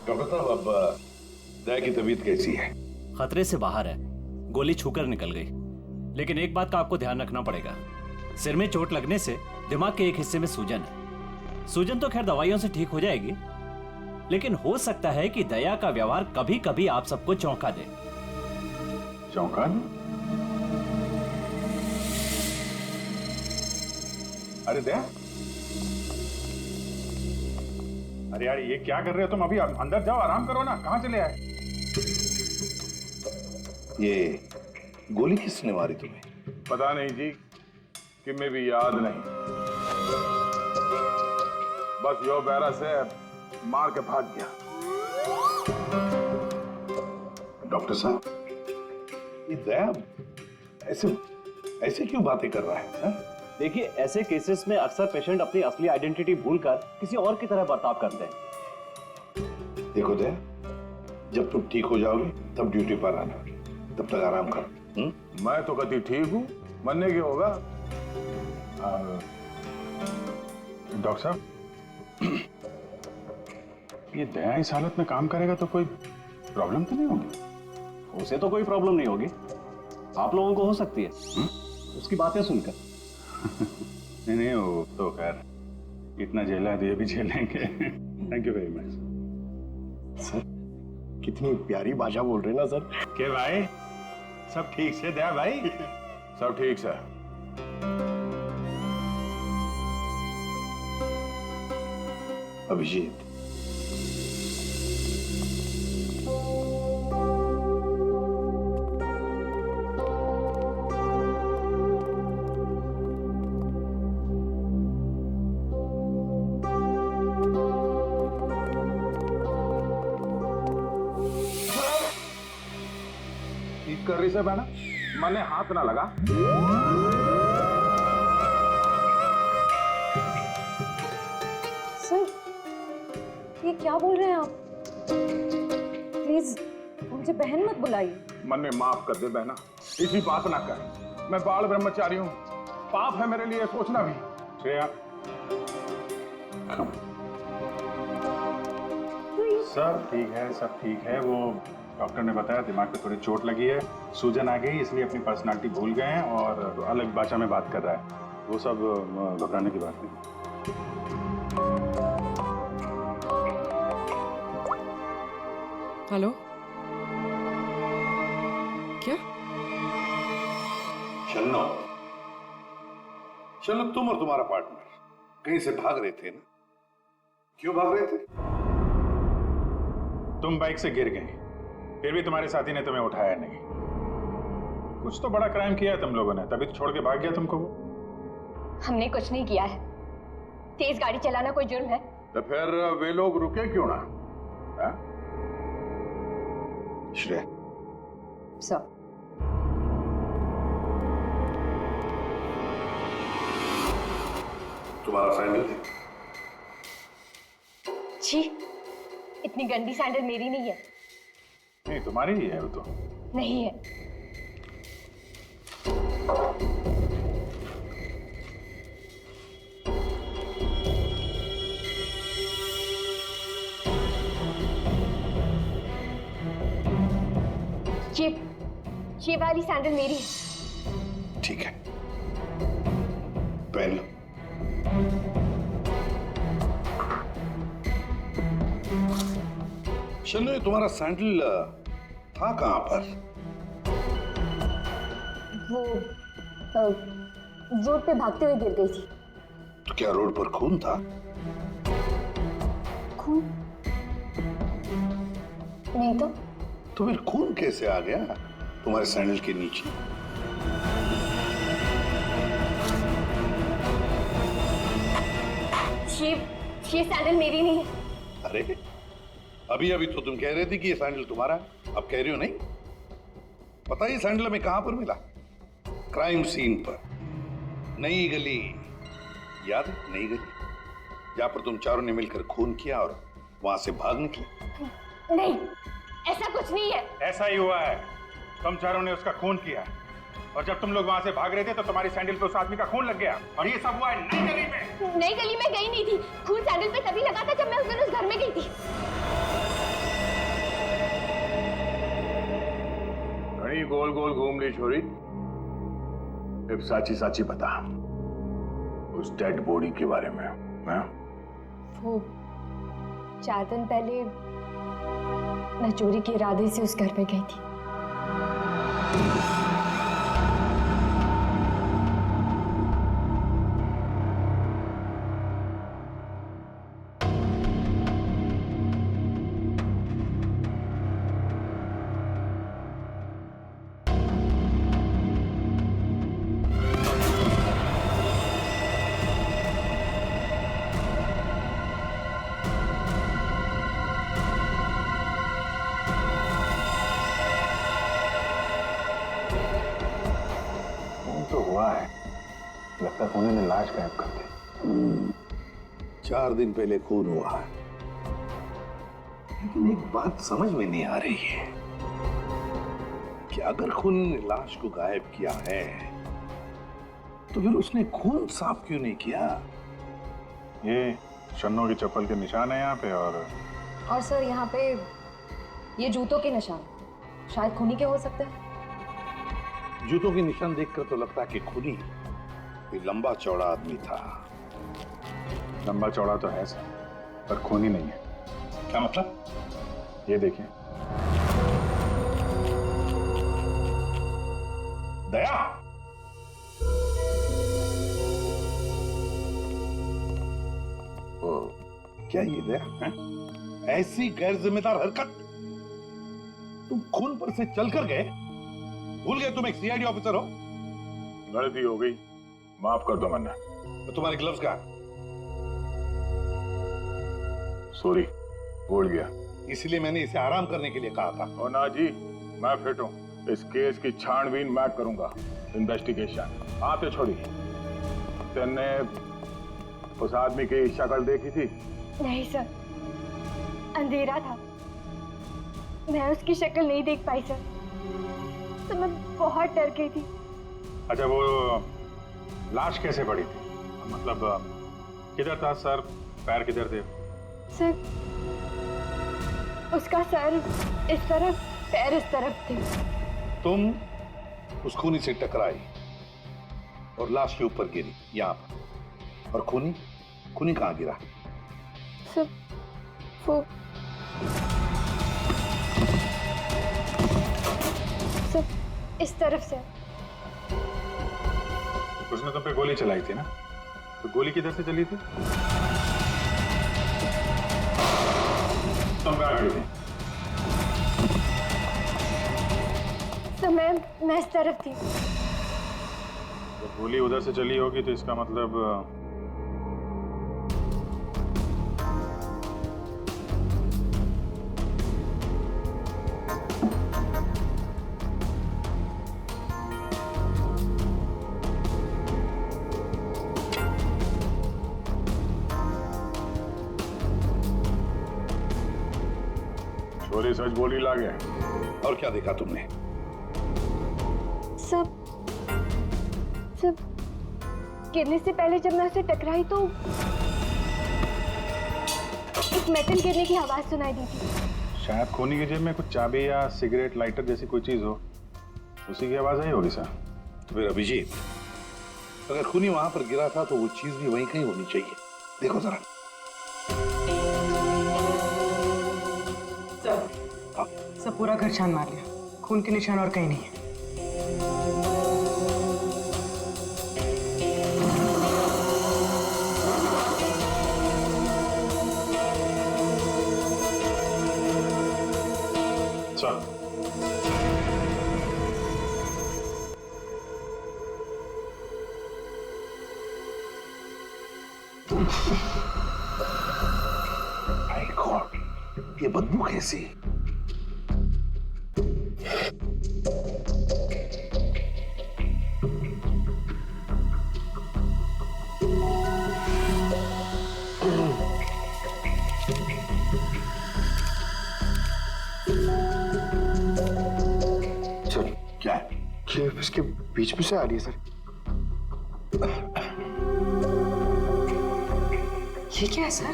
Doctor साहब, अब दया की तबीयत कैसी है? खतरे से बाहर है, गोली छूकर निकल गई। लेकिन एक बात का आपको ध्यान रखना पड़ेगा, सिर में चोट लगने से दिमाग के एक हिस्से में सूजन है। सूजन तो खैर दवाइयों से ठीक हो जाएगी, लेकिन हो सकता है कि दया का व्यवहार कभी कभी आप सबको चौंका दे। चौंका? अरे दया, अरे यार ये क्या कर रहे हो तुम? अभी अंदर जाओ, आराम करो ना। कहाँ चले आए? ये गोली किसने मारी तुम्हें? पता नहीं जी, कि मैं भी याद नहीं। बस यो बैरा से मार के भाग गया। डॉक्टर साहब, ये दया ऐसे ऐसे क्यों बातें कर रहा है? देखिए, ऐसे केसेस में अक्सर पेशेंट अपनी असली आइडेंटिटी भूलकर किसी और की तरह बर्ताव करते हैं। देखो दया, जब तुम ठीक हो जाओगे तब ड्यूटी पर आना, तब तक आराम करो। मैं तो कभी ठीक हूँ, मरने की होगा। डॉक्टर साहब, ये दया इस हालत में काम करेगा तो कोई प्रॉब्लम तो नहीं होगी? उसे तो कोई प्रॉब्लम नहीं होगी, आप लोगों को हो सकती है उसकी बातें सुनकर। नहीं नहीं, वो तो खैर इतना झेला है तो ये भी झेलेंगे। Thank you very much sir. कितनी प्यारी भाषा बोल रहे हैं ना सर। के भाई, सब ठीक से दया भाई? सब ठीक से। अभिजीत, ठीक कर रही से बहना, मैंने हाथ ना लगा। सर, ये क्या बोल रहे हैं आप? प्लीज मुझे बहन मत बुलाइए। मन माफ कर दे बहना, इसी बात ना कर। मैं बाल ब्रह्मचारी हूँ, पाप है मेरे लिए सोचना भी। श्रेया, सब ठीक है, सब ठीक है। वो डॉक्टर ने बताया दिमाग पे थोड़ी चोट लगी है, सूजन आ गई, इसलिए अपनी पर्सनालिटी भूल गए हैं और अलग भाषा में बात कर रहा है। वो सब घबराने की बात नहीं। हेलो, क्या? शन्नो, तुम और तुम्हारा पार्टनर कहीं से भाग रहे थे ना? क्यों भाग रहे थे? तुम बाइक से गिर गए, फिर भी तुम्हारे साथी ने तुम्हें उठाया नहीं। कुछ तो बड़ा क्राइम किया है तुम लोगों ने, तभी तो छोड़ के भाग गया तुमको वो। हमने कुछ नहीं किया है। तेज गाड़ी चलाना कोई जुर्म है? तो फिर वे लोग रुके क्यों ना? श्रेया, सर, तुम्हारा सैंडल है? छी, इतनी गंदी सैंडल मेरी नहीं है। नहीं, तुम्हारी ही है वो तो। नहीं है। ये वाली सैंडल मेरी है। ठीक है, पहन लो। चलो, ये तुम्हारा सैंडल था कहां पर? वो रोड पे भागते हुए गिर गई थी। तो क्या रोड पर खून था? खून? नहीं तो फिर खून कैसे आ गया तुम्हारे सैंडल के नीचे? ये सैंडल मेरी नहीं है। अरे, अभी अभी तो तुम कह रहे थे कि ये सैंडल तुम्हारा है, अब कह रही हो नहीं? पता है सैंडल में कहां पर मिला? क्राइम सीन पर, नई गली। याद है नई गली, जहां पर तुम चारों ने मिलकर खून किया और वहां से भाग निकले? नहीं, ऐसा कुछ नहीं है। ऐसा ही हुआ है, तुम चारों ने उसका खून किया और जब तुम लोग वहां से भाग रहे थे तो तुम्हारी सैंडल पे उस आदमी का खून लग गया और ये सब हुआ है नई गली में। नई गली में गई नहीं थी, खून सैंडल पे तभी लगा था जब मैं उस दिन उस घर में गई थी। गोल गोल घूम ली छोरी। अब साची साची बता उस डेड बॉडी के बारे में। हाँ? वो 4 दिन पहले मैं चोरी के इरादे से उस घर में गई थी। तो हुआ है, लगता है खूनी ने लाश गायब कर दी। 4 दिन पहले खून हुआ है, लेकिन एक बात समझ में नहीं आ रही है कि अगर खूनी ने लाश को गायब किया है तो फिर उसने खून साफ क्यों नहीं किया? ये शन्नों की चप्पल के निशान है यहाँ पे, और सर यहाँ पे ये जूतों के निशान शायद खूनी के हो सकते हैं। जूतों के निशान देखकर तो लगता है कि खूनी कोई लंबा चौड़ा आदमी था। लंबा चौड़ा तो है सर, पर खूनी नहीं है। क्या मतलब? ये देखिए। दया, क्या ये दया है? ऐसी गैर जिम्मेदार हरकत? तुम खून पर से चलकर गए? भूल गए तुम एक सीआईडी ऑफिसर हो? गलती हो गई, माफ कर दो मन्ना। तो तुम्हारे ग्लव्स कहाँ? सॉरी, भूल गया। इसलिए मैंने इसे आराम करने के लिए कहा था। ओ ना जी, मैं फिट हूँ। इस केस की छानबीन मैं करूंगा, इन्वेस्टिगेशन। आते छोड़ी, तेने उस आदमी की शक्ल देखी थी? नहीं सर, अंधेरा था, मैं उसकी शक्ल नहीं देख पाई सर, तो मैं बहुत डर गई थी। अच्छा, वो लाश कैसे पड़ी थी? मतलब किधर था सर, पैर किधर थे? सर, उसका सर इस तरफ, पैर इस तरफ थे। तुम उस खूनी से टकराई और लाश के ऊपर गिरी यहाँ पर, और खूनी कहाँ गिरा? सर, वो सर इस तरफ से। उसने तुम पे गोली चलाई थी ना, तो गोली किधर से चली थी? तुम कहाँ खड़ी थी? सर मैं इस तरफ थी। तो गोली उधर से चली होगी तो इसका मतलब छोरी सच बोली लागे। और क्या देखा तुमने? सब गिरने से पहले जब मैं उसे टकराई तो एक मेटल गिरने की आवाज सुनाई दी थी। शायद खूनी की जेब में कुछ चाबी या सिगरेट लाइटर जैसी कोई चीज हो, उसी की आवाज आई होगी सर। तो फिर अभिजीत, अगर खूनी वहां पर गिरा था तो वो चीज भी वहीं कहीं होनी चाहिए। देखो जरा। सब पूरा घर छान मार लिया, खून के निशान और कहीं नहीं है। सर, माय गॉड, ये बदबू कैसी? सर, क्या है? ये इसके बीच में से आ रही है सर। ये क्या है सर?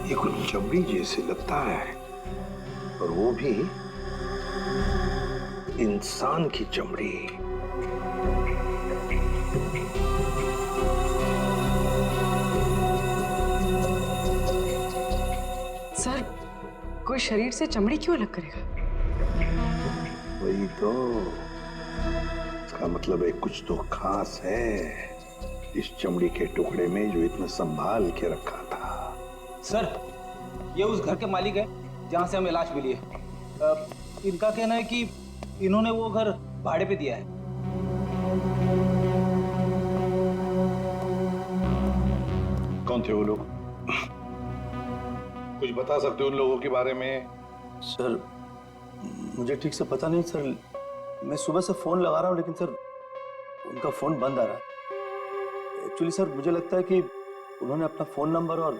ये कुछ चमड़ी जैसे लगता है। और वो भी इंसान की चमड़ी। सर, कोई शरीर से चमड़ी क्यों अलग करेगा? वही तो, इसका मतलब है कुछ तो खास है इस चमड़ी के टुकड़े में जो इतना संभाल के रखा था। सर, ये उस घर के मालिक है जहां से हमें लाश मिली है। इनका कहना है कि इन्होंने वो घर भाड़े पे दिया है। कौन थे वो लोग? कुछ बता सकते हो उन लोगों के बारे में? सर, मुझे ठीक से पता नहीं सर। मैं सुबह से फोन लगा रहा हूँ लेकिन सर उनका फोन बंद आ रहा है। एक्चुअली सर मुझे लगता है कि उन्होंने अपना फोन नंबर और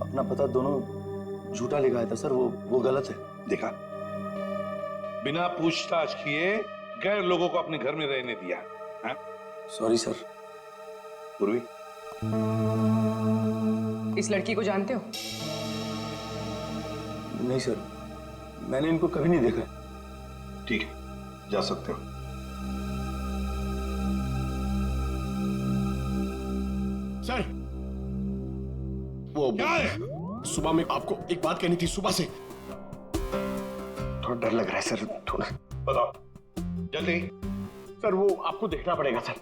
अपना पता दोनों झूठा लिखाया था सर। वो गलत है। देखा, बिना पूछताछ किए गैर लोगों को अपने घर में रहने दिया। Sorry sir. पूर्वी, इस लड़की को जानते हो? नहीं सर, मैंने इनको कभी नहीं देखा। ठीक है, जा सकते हो। सर, वो क्या है? सुबह में आपको एक बात कहनी थी। सुबह से थोड़ा डर लग रहा है सर, थोड़ा। बताओ जल्दी। सर, वो आपको देखना पड़ेगा सर।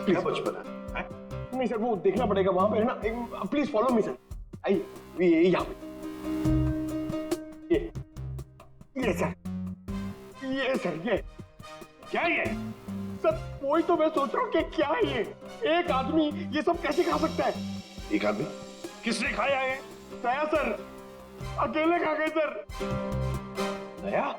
क्या बचपना है? नहीं सर, वो देखना पड़ेगा वहां पे है ना। Please follow me sir. आई ये यहाँ पे, ये सर, ये सर, ये क्या ये? सर वही तो मैं सोच रहा हूँ कि क्या है ये। एक आदमी ये सब कैसे खा सकता है? एक आदमी? किसने खाया है? दया सर, अकेले खा गए सर। दया?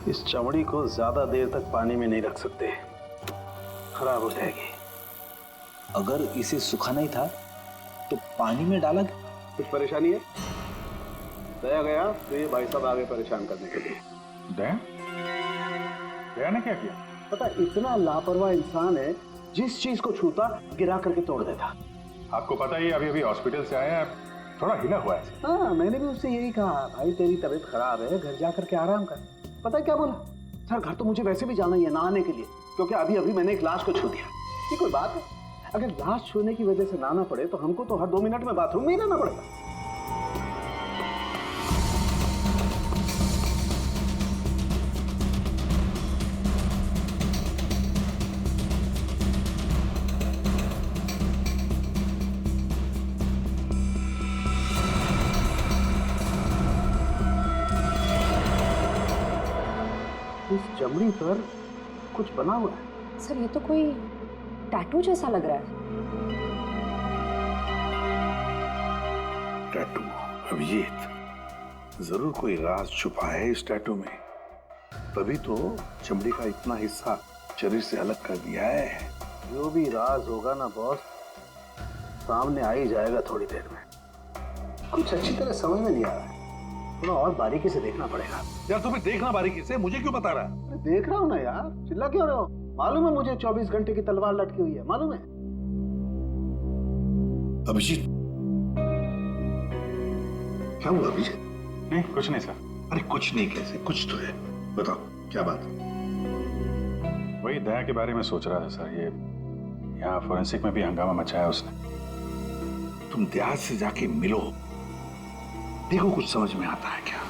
इस चमड़ी को ज्यादा देर तक पानी में नहीं रख सकते, खराब हो जाएगी। अगर इसे सुखाना ही था तो पानी में डाला। कुछ परेशानी है? दया गया तो ये भाई साहब आगे परेशान करने के लिए। दया? दया ने क्या किया? पता, इतना लापरवाह इंसान है, जिस चीज को छूता गिरा करके तोड़ देता। आपको पता ही, अभी अभी हॉस्पिटल से आया है, थोड़ा हिला हुआ है। हाँ, मैंने भी उससे यही कहा, भाई तेरी तबीयत खराब है, घर जा करके आराम कर। पता है क्या बोला? सर घर तो मुझे वैसे भी जाना ही है नहाने के लिए, क्योंकि अभी अभी मैंने एक लाश को छू दिया। ये कोई बात है? अगर लाश छूने की वजह से नहाना पड़े तो हमको तो हर 2 मिनट में बाथरूम में ही रहना पड़ेगा। इस चमड़ी पर कुछ बना हुआ है। सर ये तो कोई टैटू जैसा लग रहा है। टैटू? अभिजीत, जरूर कोई राज छुपा है इस टैटू में, तभी तो चमड़ी का इतना हिस्सा शरीर से अलग कर दिया है। जो भी राज होगा ना बॉस, सामने आ ही जाएगा थोड़ी देर में। कुछ अच्छी तरह समझ में नहीं आ रहा है, थोड़ा और बारीकी से देखना पड़ेगा। यार तुम्हें देखना बारीकी से, मुझे क्यों बता रहा है? मैं देख रहा हूँ ना यार, चिल्ला क्यों रहे हो? मालूम है मुझे 24 घंटे की तलवार लटकी हुई है, मालूम है। अभिजीत, क्या हुआ अभिजीत? नहीं, कुछ नहीं सर। अरे कुछ नहीं कैसे? कुछ तो है, बताओ क्या बात? वही दया के बारे में सोच रहा था सर। ये यहाँ फोरेंसिक में भी हंगामा मचाया उसने। तुम देहात से जाके मिलो, देखो कुछ समझ में आता है क्या।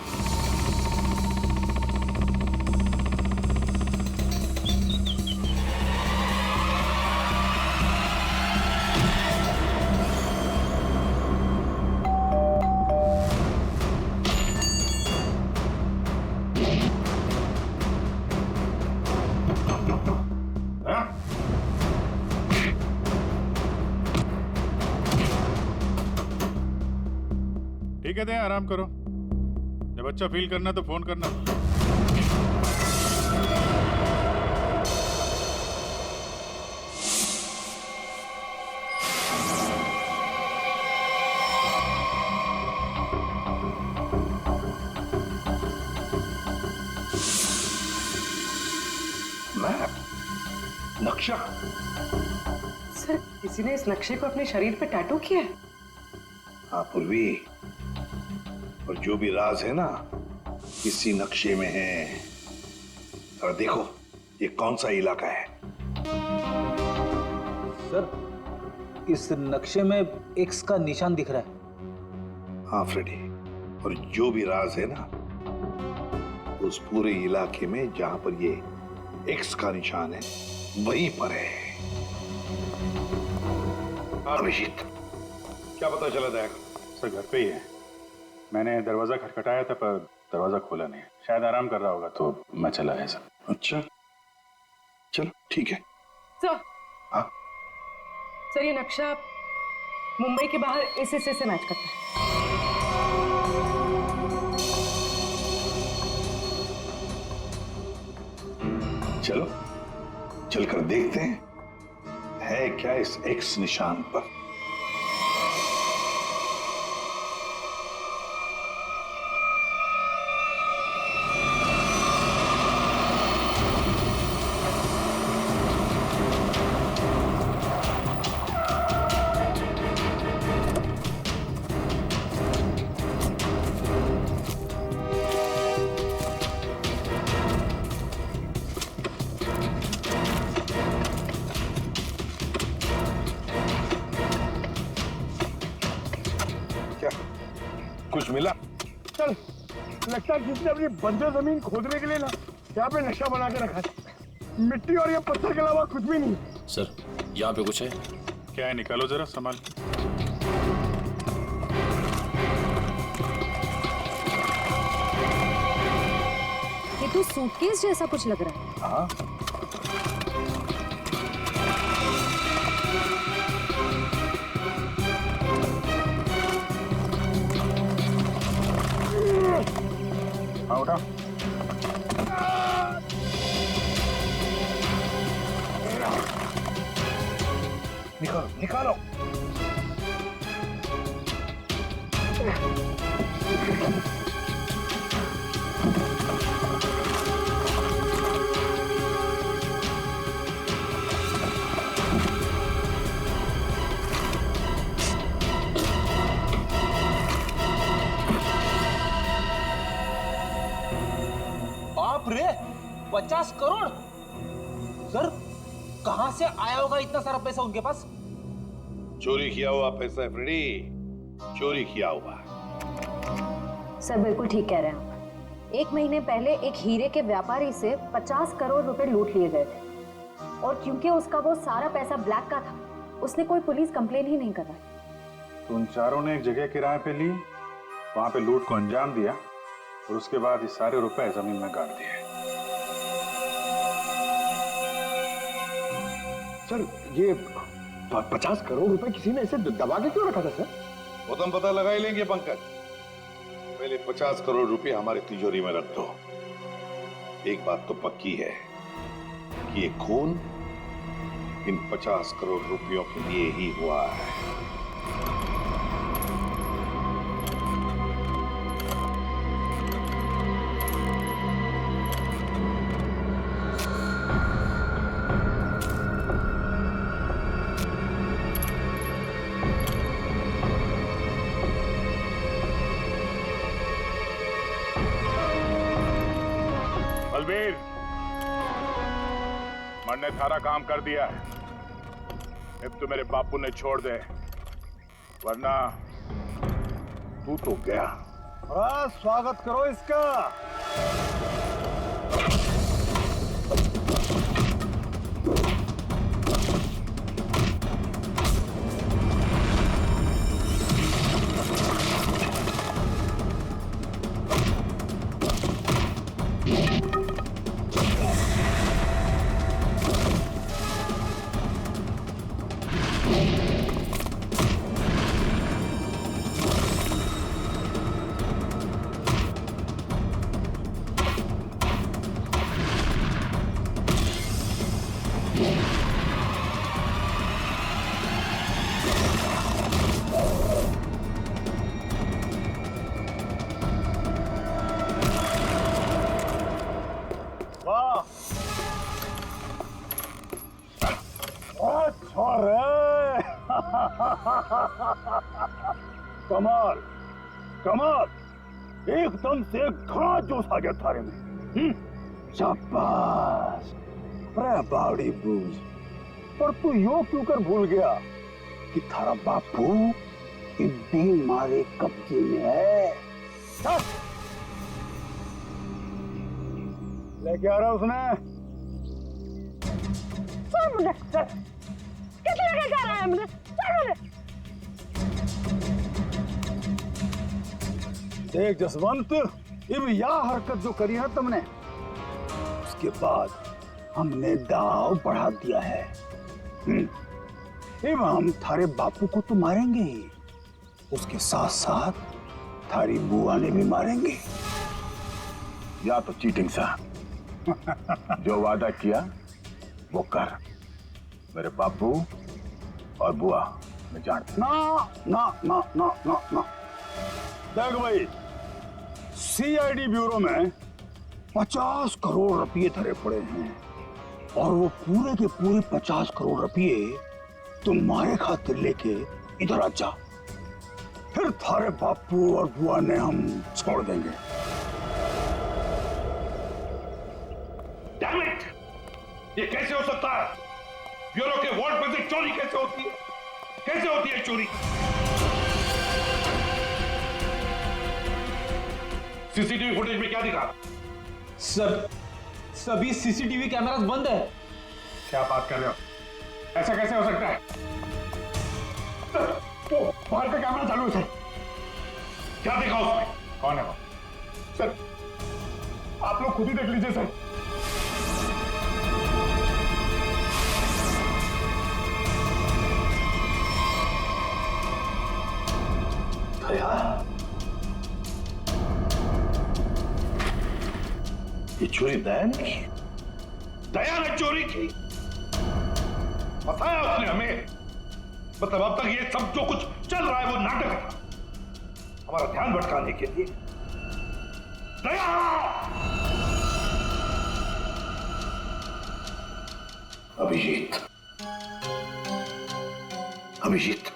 कहते हैं आराम करो, जब अच्छा फील करना तो फोन करना। मैप, नक्शा। सर किसी ने इस नक्शे को अपने शरीर पे टैटू किया है। हाँ पूर्वी, और जो भी राज है ना इसी नक्शे में है। और देखो ये कौन सा इलाका है। सर इस नक्शे में एक्स का निशान दिख रहा है। हाँ फ्रेडी, और जो भी राज है ना उस पूरे इलाके में जहां पर ये एक्स का निशान है वहीं पर है। अभिजीत, क्या पता चला दया? सर घर पे ही है। मैंने दरवाजा खटखटाया था पर दरवाजा खोला नहीं, शायद आराम कर रहा होगा तो मैं चला आया सर। अच्छा चलो ठीक है। सर हाँ सर ये नक्शा मुंबई के बाहर इस हिस्से से मैच करता है। चलो चलकर देखते हैं है क्या इस एक्स निशान पर। कुछ मिला? चल, लगता है किसी ने अपनी बंजर जमीन खोदने के लिए ना यहाँ पे नक्शा बना के रखा है। मिट्टी और ये पत्थर के अलावा कुछ भी नहीं। सर यहाँ पे कुछ है। क्या है, निकालो जरा सामान। ये तो सूटकेस जैसा कुछ लग रहा है। हाँ हाँ उठा। निकालो निकालो। बाप रे, 50 करोड़। सर कहां से आया होगा इतना सारा पैसा उनके पास? चोरी किया हुआ पैसा है फ्रेडी, चोरी किया हुआ। सर बिल्कुल ठीक कह रहे हैं आप। 1 महीने पहले एक हीरे के व्यापारी से 50 करोड़ रुपए लूट लिए गए थे, और क्योंकि उसका वो सारा पैसा ब्लैक का था, उसने कोई पुलिस कंप्लेन ही नहीं करा। तो उन चारों ने एक जगह किराए पे ली, वहां पे लूट को अंजाम दिया और उसके बाद ये सारे रुपए जमीन में गाड़ दिए। सर ये 50 करोड़ रुपए किसी ने ऐसे दबा के क्यों रखा था सर? वो तो हम पता लगा ही लेंगे पंकज। पहले 50 करोड़ रुपए हमारे तिजोरी में रख दो। एक बात तो पक्की है कि ये खून इन 50 करोड़ रुपयों के लिए ही हुआ है। बलबीर, मन ने सारा काम कर दिया है। अब तो मेरे बापू ने छोड़ दे, वरना तू तो गया। स्वागत करो इसका। अरे कमाल कमाल, एकदम से घाट जोश आ गया थारे में। शाबाश। अरे बावड़ी बूझ, पर तू यो क्यों कर भूल गया कि थारा बापू इतनी मारे कब्जे में है। लेके आ रहा उसने। कितने लेके जा रहा है मुझे? देख जसवंत, अब यह हरकत जो करी है तुमने, उसके बाद हमने दाव बढ़ा दिया है। अब हम थारे बापू को तो मारेंगे ही, उसके साथ साथ थारी बुआ ने भी मारेंगे। या तो चीटिंग सा जो वादा किया वो कर। मेरे बापू और बुआ मैं जानता। ना ना ना ना ना ना। देख भाई, सीआईडी ब्यूरो में 50 करोड़ रुपए धरे पड़े हैं और वो पूरे के पूरे 50 करोड़ रुपए तुम्हारे खातिर लेके इधर आ जा, फिर थारे बापू और बुआ ने हम छोड़ देंगे। Damn it! ये कैसे हो सकता है? ब्यूरो के वार्ड में से चोरी कैसे होती है? कैसे होती है चोरी? सीसीटीवी फुटेज में क्या दिखा? सर, सभी सीसीटीवी कैमरास बंद है। क्या बात कर रहे हो? ऐसा कैसे हो सकता है? तो बाहर का कैमरा चालू है सर। क्या देखा उसमें? कौन है वो? सर आप लोग खुद ही देख लीजिए सर। दया, ये चोरी दया ने की? दया ने चोरी की? बताया उसने हमें। मतलब अब तक ये सब जो कुछ चल रहा है वो नाटक था, हमारा ध्यान भटकाने के लिए। दया! अभिजीत, अभिजीत,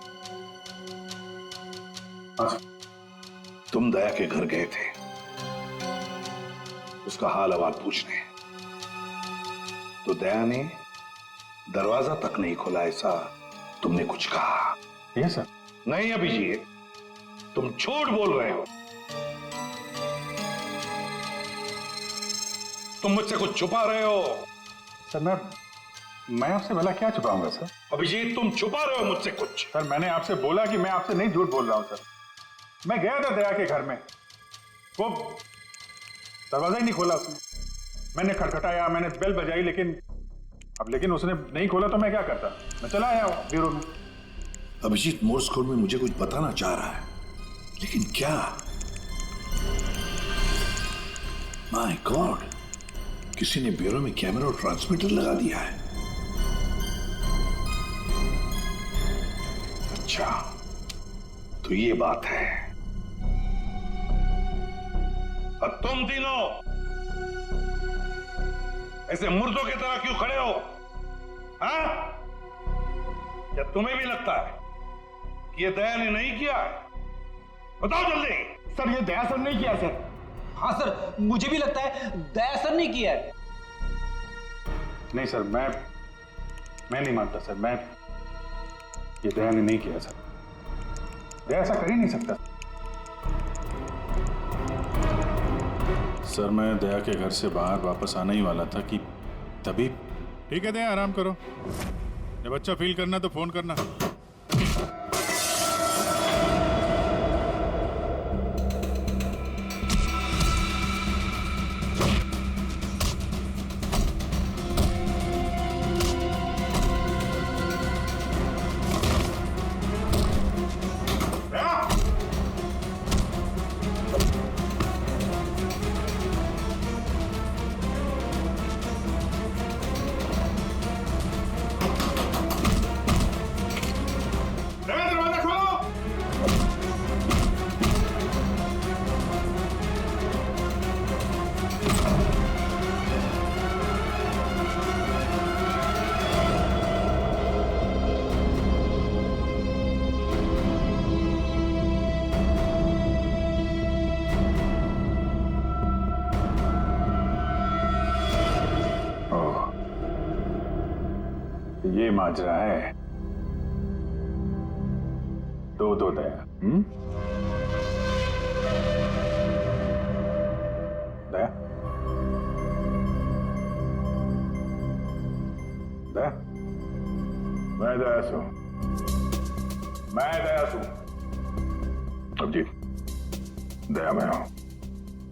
तुम दया के घर गए थे उसका हाल अहवाल पूछने, तो दया ने दरवाजा तक नहीं खोला, ऐसा तुमने कुछ कहा? ये सर? नहीं अभिजीत, तुम झूठ बोल रहे हो। तुम मुझसे कुछ छुपा रहे हो। सर मैं आपसे भला क्या छुपाऊंगा सर? अभिजीत, तुम छुपा रहे हो मुझसे कुछ। सर मैंने आपसे बोला कि मैं आपसे नहीं झूठ बोल रहा हूं सर। मैं गया था दया के घर में, वो दरवाजा ही नहीं खोला उसने। मैंने खटखटाया, मैंने बेल बजाई, लेकिन उसने नहीं खोला तो मैं क्या करता? मैं चला आया ब्यूरो में। अभिजीत मोर्स कोड में मुझे कुछ बताना चाह रहा है, लेकिन क्या? माय गॉड, किसी ने ब्यूरो में कैमरा और ट्रांसमीटर लगा दिया है। अच्छा, तो ये बात है। अब तुम तीनों ऐसे मुर्दों की तरह क्यों खड़े हो? हाँ? क्या तुम्हें भी लगता है कि ये दया ने नहीं किया है? बताओ जल्दी। सर ये दया सर नहीं किया सर। हाँ सर, मुझे भी लगता है दया सर ने किया है। नहीं सर, मैं नहीं मानता सर। ये दया ने नहीं किया सर। दया ऐसा कर ही नहीं सकता सर। मैं दया के घर से बाहर वापस आने ही वाला था कि तभी। ठीक है दया, आराम करो। जब अच्छा फील करना तो फोन करना। ये माजरा है। दो दया। दया, दया, मैं दया सू, मैं दया सू। अब जी, दया मैं हूं।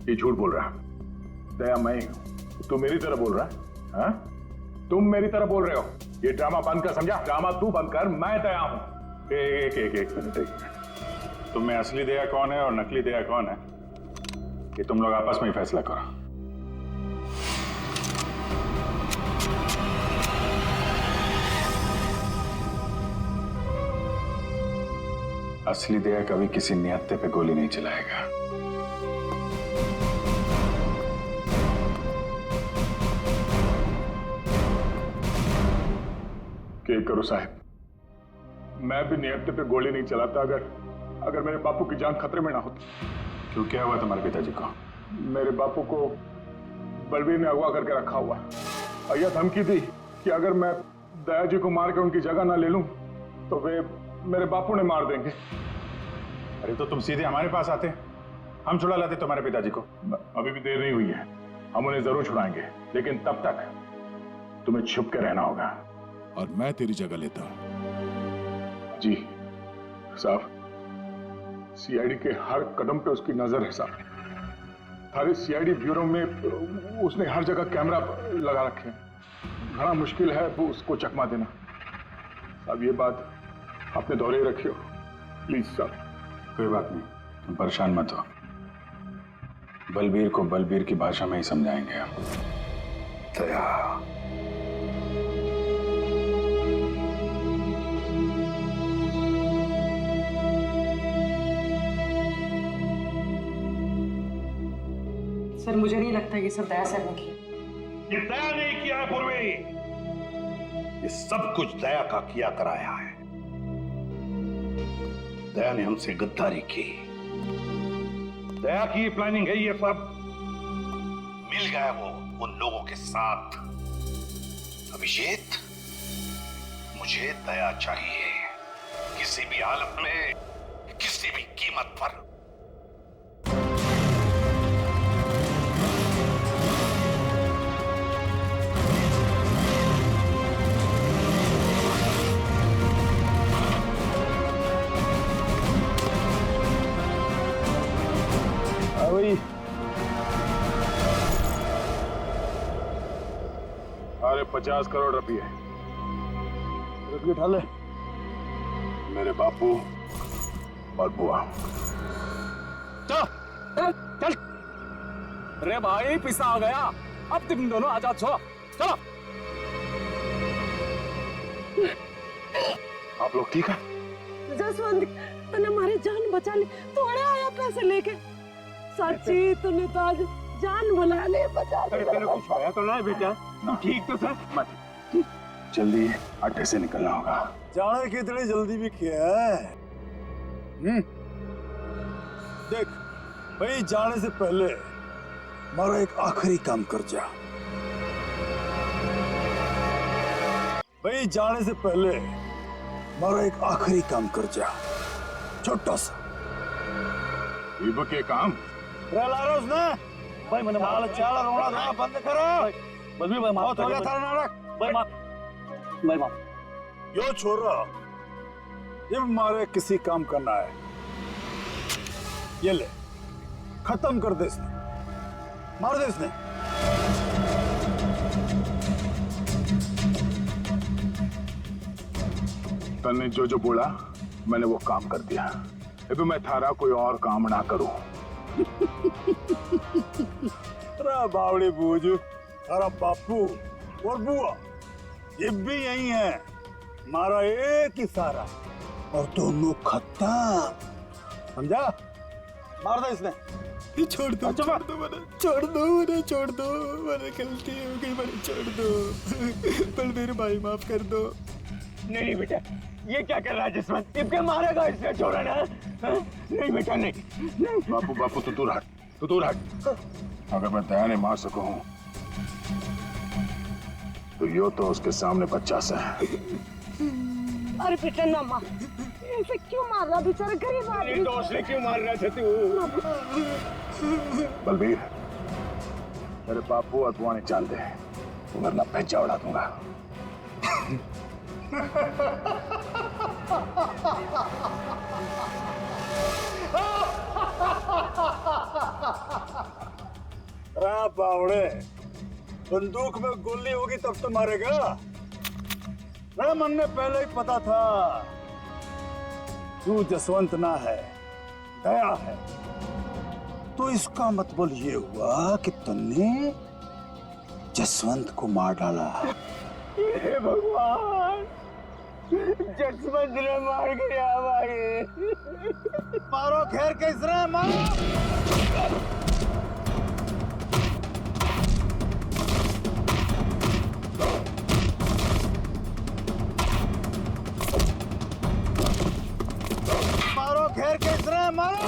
ये झूठ बोल रहा। दया मैं ही हूं। तू मेरी तरह बोल रहा है? हाँ? तुम मेरी तरह बोल रहे हो। ये ड्रामा बंद कर, समझा? ड्रामा तू बंद कर, मैं दया हूं। एक मिनट। तुम में असली दया कौन है और नकली दया कौन है, ये तुम लोग आपस में ही फैसला करो। असली दया कभी किसी निहत्थे पे गोली नहीं चलाएगा। क्या करो साहब, मैं भी निहत्थे पे गोली नहीं चलाता अगर मेरे बापू की जान खतरे में ना होती। क्यों, क्या हुआ तुम्हारे पिताजी को? मेरे बापू को बलबीर ने अगवा करके रखा हुआ। भैया धमकी दी कि अगर मैं दया जी को मार के उनकी जगह ना ले लूं तो वे मेरे बापू ने मार देंगे। अरे तो तुम सीधे हमारे पास आते, हम छुड़ा लाते तुम्हारे पिताजी को। अभी भी देर नहीं हुई है, हम उन्हें जरूर छुड़ाएंगे, लेकिन तब तक तुम्हें छुप के रहना होगा। और मैं तेरी जगह लेता हूं। जी साहब, सीआईडी के हर कदम पे उसकी नजर है साहब। सारे सीआईडी ब्यूरो में उसने हर जगह कैमरा लगा रखे हैं। बड़ा मुश्किल है वो उसको चकमा देना। साहब ये बात अपने दौरे रखियो प्लीज साहब। कोई बात नहीं, तुम परेशान मत हो। बलबीर को बलबीर की भाषा में ही समझाएंगे हम। दया, सर मुझे नहीं लगता ये सब दया सर ने किया। ये दया नहीं किया है पूर्वी, ये सब कुछ दया का किया कराया है। दया ने हमसे गद्दारी की, दया की प्लानिंग है ये सब। मिल गया वो उन लोगों के साथ। अभिजीत, मुझे दया चाहिए, किसी भी हालत में, किसी भी कीमत पर। अरे 50 करोड़ रुपये उठा ले। मेरे बापू और बुआ। चल। अरे भाई पिसा आ गया, अब तुम दोनों आजाद हो। चलो। आप लोग ठीक है? जसवंत, तूने हमारी जान बचा ली। तू अड़े आया पैसे लेके। सच्ची तूने तो आज जान बना ले, बचा ले। तेरे कुछ होया तो नहीं बेटा? ठीक तो सर। मत जल्दी अड्डे से निकलना होगा। जाने की इतनी जल्दी भी क्या है? देख भाई, जाने से पहले हमारा एक आखिरी काम कर जा। भाई जाने से पहले हमारा एक आखिरी काम कर जा, छोटा सा। इब के काम भाई मैंने चाल रोना धोना बंद करो। बलबीर भाई माफ हो गया था नाटक। भाई माफ, भाई माफ। यो छोरा, ये हमारे किसी काम करना है, ये ले खत्म कर दे इसने, मार दे इसने। तन्ने जो जो बोला मैंने वो काम कर दिया। अब मैं थारा कोई और काम ना करूं। अरे बावड़ी बूझ, अरे बापू और बुआ ये भी यही है, मारा एक ही सारा और दोनों खत्म, समझा? मार दे इसने। छोड़ दो, अच्छा, छोड़ दो मैंने, छोड़ दो मैंने, छोड़ दो मैंने, गलती हो गई मैंने, छोड़ दो। बलबीर भाई माफ कर दो। नहीं बेटा, ये क्या कर रहा है जसवंत? इनके मारेगा इसने, छोड़ा ना। नहीं बेटा नहीं। बापू बापू तू दूर हट, तू दूर हट। अगर मैं दया ने मार सकूं तो यो तो उसके सामने बच्चा सा है। अरे बेटा ना मार, ऐसे क्यों मार रहा बेचारा गरीब आदमी? डोसले क्यों मार रहे थे तू? बलबीर, मेरे बापू और बुआ ने जानते हैं, वरना पैंचा उड़ा दूंगा। बावड़े, बंदूक में गोली होगी तब तो मारेगा। मन ने पहले ही पता था तू जसवंत ना है, दया है। तो इसका मतलब ये हुआ कि तुमने जसवंत को मार डाला। हे भगवान, जसवंत ने मार गया भाई। मारो खैर कैसे मारो। मारो खैर कैसे मारो।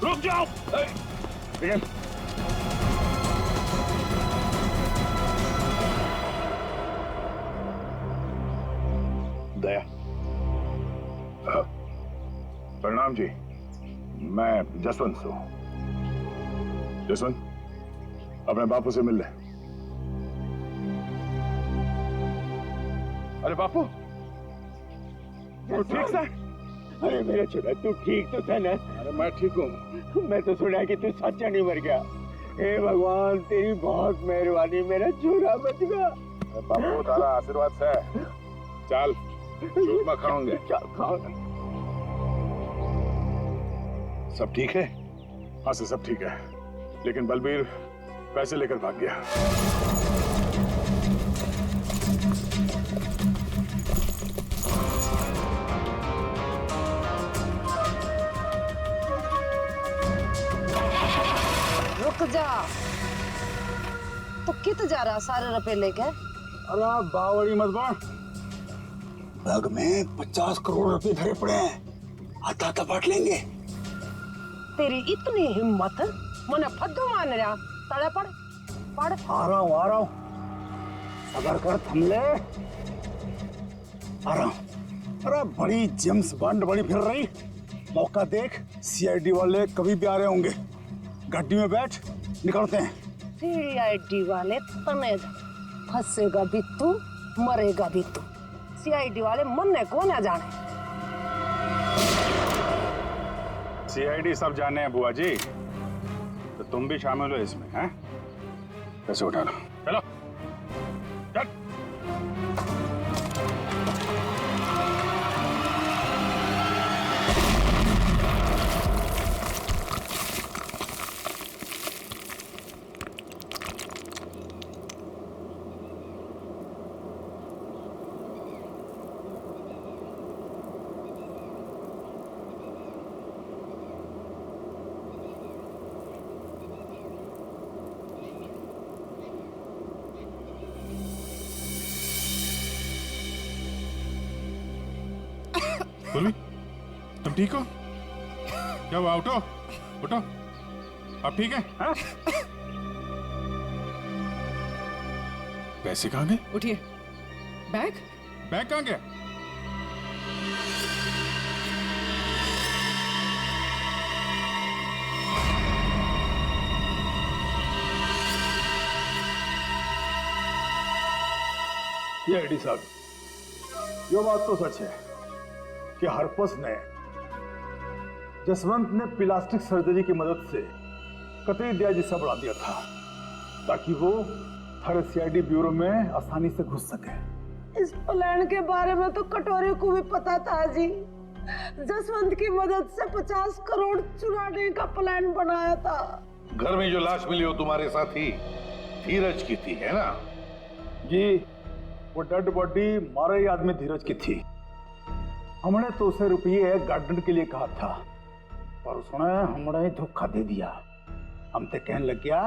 रुक जाओ। दया, प्रणाम जी, मैं जसवंत हूँ। जसवंत, अपने बापू से मिल ले। अरे बापू, तू ठीक सा? अरे मेरा छोरा, तू ठीक तो था ना? अरे मैं ठीक हूँ। मैं तो सुना कि तू सच्चा नहीं मर गया। हे भगवान, तेरी बहुत मेहरबानी, मेरा छोरा बच गया। बापू, तारा आशीर्वाद से चल चूरमा खाओगे। खाओ। सब ठीक है? हाँ सर, सब ठीक है, लेकिन बलबीर पैसे लेकर भाग गया। रुक जा, तो कित जा रहा सारे रुपए लेके? अरे बावड़ी मत बन। बैग में 50 करोड़ रुपए भरे पड़े हैं, आता बांट लेंगे। तेरी इतनी हिम्मत, मने फद्दू मान रहा। तड़े पड़ पड़। आ रहा हूँ। सबर कर, थम ले। आ रहा हूँ। अरे बड़ी जेम्स बॉन्ड बड़ी फिर रही, मौका देख। सीआईडी वाले कभी भी आ रहे होंगे। गाड़ी में बैठ, निकलते हैं। सीआईडी वाले तने फंसेगा भी तू, मरेगा भी तू। सीआईडी वाले मरने को ना जाने। सीआईडी सब जाने हैं बुआ जी, तो तुम भी शामिल हो इसमें, हैं? पैसे उठा लो, चलो चल। बोली, तुम ठीक हो? क्या हुआ? उठो उठो, आप ठीक हैं? हाँ? पैसे कहाँ गए? उठिए। बैग कहाँ गया? ये एडी साहब, ये बात तो सच है कि हरपस ने जसवंत ने प्लास्टिक सर्जरी की मदद से कतई दिया जिस्सा बढ़ा दिया था, ताकि वो हर सीआईडी ब्यूरो में आसानी से घुस सके। इस प्लान के बारे में तो कटोरे को भी पता था जी। जसवंत की मदद से 50 करोड़ चुराने का प्लान बनाया था। घर में जो लाश मिली हो तुम्हारे साथी धीरज की थी, है ना? जी, वो डेड बॉडी मारे ही आदमी धीरज की थी। हमने तो उसे रुपये गार्डन के लिए कहा था, पर उसने हमने धोखा दे दिया। हम तो कहने लग गया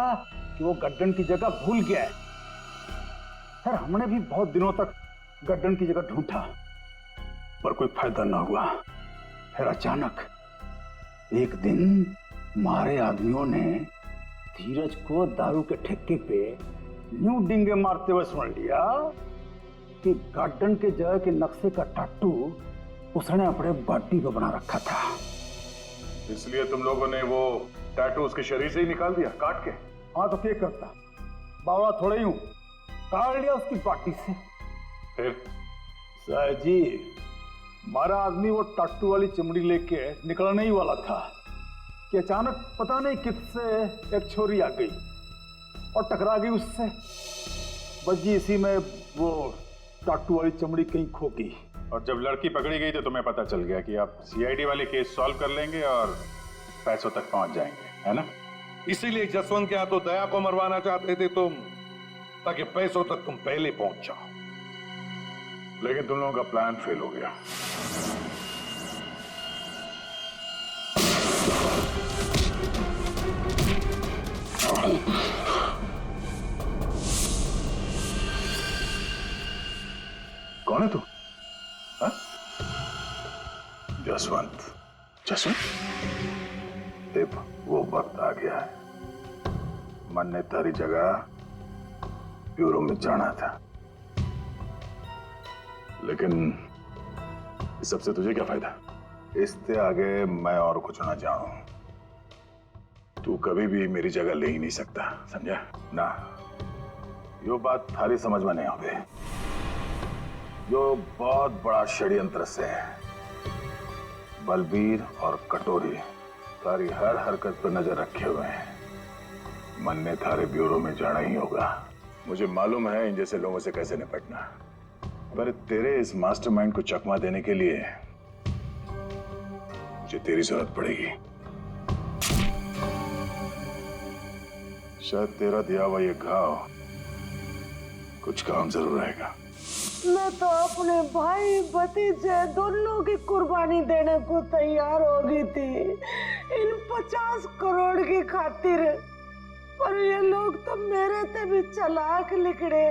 कि वो गार्डन की जगह भूल गया है। फिर हमने भी बहुत दिनों तक गार्डन की जगह ढूंढा, पर कोई फायदा ना हुआ। फिर अचानक एक दिन मारे आदमियों ने धीरज को दारू के ठेके पे यूं डिंगे मारते हुए सुन लिया कि गार्डन के जगह के नक्शे का टाटू उसने अपने बॉडी पे बना रखा था। इसलिए तुम लोगों ने वो टैटू उसके शरीर से ही निकाल दिया, काट के? हाँ, तो क्या करता, बावड़ा थोड़ा ही हूं, काट लिया उसकी बॉडी से। फिर साहब जी, हमारा आदमी वो टाटू वाली चमड़ी लेके निकलने ही वाला था कि अचानक पता नहीं किससे एक छोरी आ गई और टकरा गई उससे। बस जी इसी में वो टाटू वाली चमड़ी कहीं खो गई। और जब लड़की पकड़ी गई तो तुम्हें पता चल गया कि आप सीआईडी वाले केस सॉल्व कर लेंगे और पैसों तक पहुंच जाएंगे, है ना? इसीलिए जसवंत के हाथों दया को मरवाना चाहते थे तुम, ताकि पैसों तक तुम पहले पहुंच जाओ। लेकिन तुम लोगों का प्लान फेल हो गया। कौन है तू? हाँ? जसवंत। जसवंत, देव, वो वक्त आ गया है। मन ने तारी जगह ब्यूरो में जाना था, लेकिन इस सबसे तुझे क्या फायदा? इससे आगे मैं और कुछ ना जानूं। तू कभी भी मेरी जगह ले ही नहीं सकता, समझा ना? यो बात थारी समझ में नहीं आवे। जो बहुत बड़ा षड्यंत्र से है। बलबीर और कटोरी तारी हर हरकत पर नजर रखे हुए हैं। मन ने थारे ब्यूरो में जाना ही होगा। मुझे मालूम है इन जैसे लोगों से कैसे निपटना, पर तेरे इस मास्टरमाइंड को चकमा देने के लिए मुझे तेरी जरूरत पड़ेगी। शायद तेरा दिया हुआ ये घाव कुछ काम जरूर आएगा। मैं तो अपने भाई भतीजे दोनों की कुर्बानी देने को तैयार हो गई थी इन 50 करोड़ की खातिर, पर ये लोग तो मेरे से भी चालाक निकले।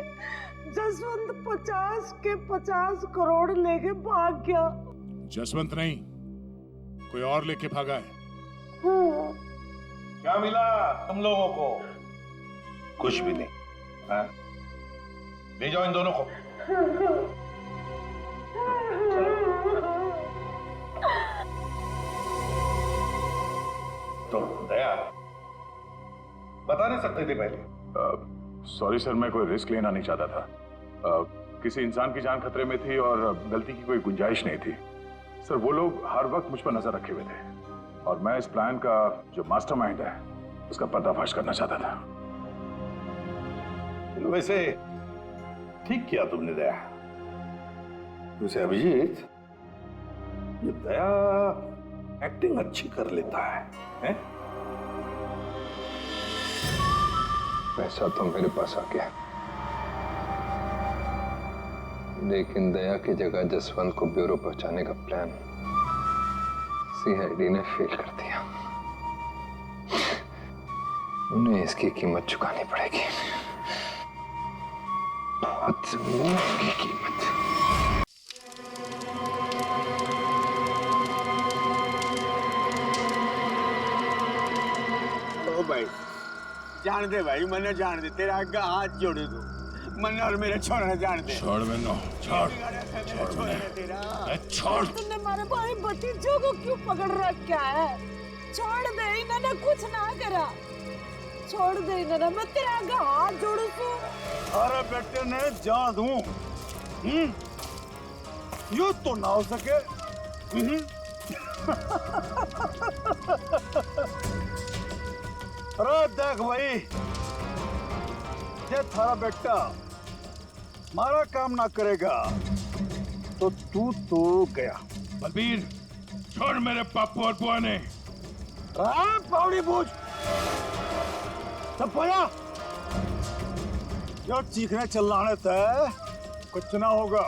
जसवंत 50 के 50 करोड़ लेके भाग गया। जसवंत नहीं, कोई और लेके भागा है। हाँ। क्या मिला तुम लोगों को? कुछ भी नहीं। हाँ? ले जाओ इन दोनों को। तो दया बता नहीं सकते थे पहले? सॉरी सर, मैं कोई रिस्क लेना नहीं चाहता था। किसी इंसान की जान खतरे में थी और गलती की कोई गुंजाइश नहीं थी। सर, वो लोग हर वक्त मुझ पर नजर रखे हुए थे और मैं इस प्लान का जो मास्टरमाइंड है उसका पर्दाफाश करना चाहता था। वैसे ठीक किया तुमने दया। वैसे अभिजीत, ये दया एक्टिंग अच्छी कर लेता है? पैसा तो मेरे पास आ गया, लेकिन दया की जगह जसवंत को ब्यूरो पहुंचाने का प्लान सीआईडी ने फेल कर दिया। उन्हें इसकी कीमत चुकानी पड़ेगी, बहुत महंगी कीमत। ओ भाई, जान दे भाई, मैंने जान दे, तेरा आगे हाथ जोड़े दो, मन और मेरे छोड़ना जान दे। छोड़ मैंने, छोड़। तुमने हमारे भाई भतीजों को क्यों पकड़ रखा है? छोड़ दे, इन्होंने कुछ ना करा। छोड़ दे इन्होंने, मैं तेरे आगे हाथ जोड़ू तू। अरे बेटे ने जान दूं, यूं तो ना हो सके। अरे देख भाई, ये थारा बेटा हमारा काम ना करेगा तो तू तो गया। बलबीर छोड़ मेरे पापू और बुआ ने। पावड़ी बूझ सब पोया जो चीखने चिल्लाने तय कुछ ना होगा।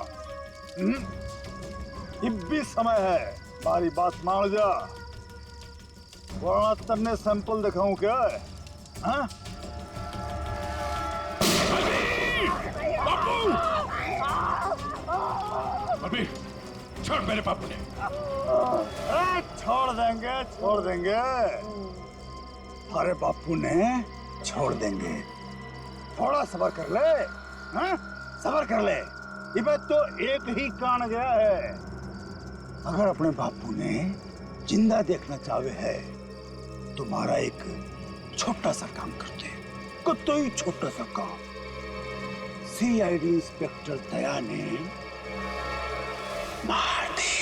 अब भी समय है, हमारी बात मान जा वरना तन्ने सैंपल दिखाऊं क्या? हाँ? बलबीर छोड़ मेरे पापू ने। छोड़ देंगे अरे बापू ने छोड़ देंगे। थोड़ा सब्र कर ले। हाँ? सब्र कर ले। ये तो एक ही कान गया है। अगर अपने बापू ने जिंदा देखना चाहे है तुम्हारा एक छोटा सा काम करते, कुत्तो ही छोटा सा काम। सीआईडी इंस्पेक्टर दया ने मार दे।